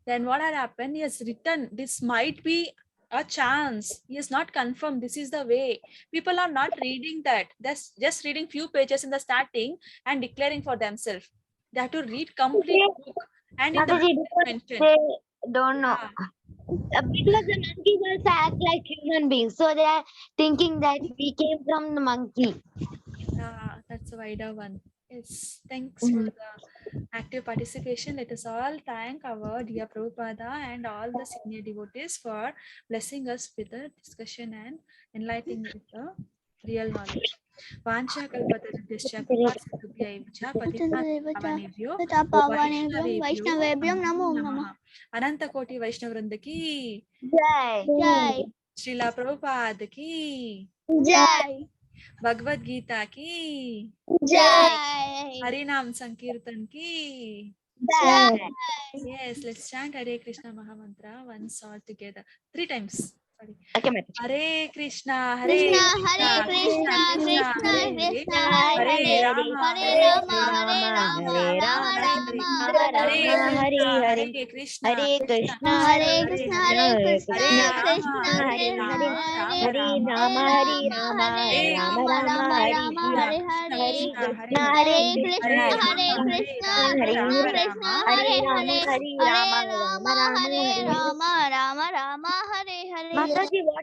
Then what had happened? He has written, this might be a chance. He has not confirmed this is the way. People are not reading that. They're just reading few pages in the starting and declaring for themselves. They have to read complete book. And in the book Mataji, it is because mentioned. they don't know. Yeah. Because the monkeys also act like human beings, so they are thinking that we came from the monkey. Yeah, that's a wider one. Yes, thanks for the active participation. Let us all thank our dear Prabhupada and all the senior devotees for blessing us with the discussion and enlightening with the real knowledge. Vancha kalpatarubhyascha kripa sindhubhyaivacha patitanavabhyo Vaishnavebyam namo namaha. namaha. Ananta Koti Vaishnavrinda ki, Jai. Jai. Srila Prabhupada ki, Jai. Bhagavad-Gita ki, Jai. Harinam Sankirtan ki. Jai. Yes, let's chant Hare Krishna Mahamantra once all together. 3 times. Sorry. Okay, Mataji. Hare Krishna, Krishna, Hare Hare Krishna, Krishna, Krishna, Hare Hare Hare, Rama, Hare Rama, Hare Rama, Rama Rama, Hare Hare. Hare Krishna, Hare Krishna, Krishna, Hare Krishna, Hare Krishna, Hare Krishna Rama, Krishna, Hare Hare Rama, Rama, Hare Hare Rama, Rama, Rama Rama Rama, Rama, Hare Hare Krishna, Hare. Krishna, Hare Hare Krishna, Krishna, Hare Hare Krishna, Hare Krishna Hare, Krishna, Hare Hare Rama, Hare. Hare Hare Rama, Rama, Rama Rama, Hare Hare Hare. Rama, Rama Rama, Hare Hare. Mataji, what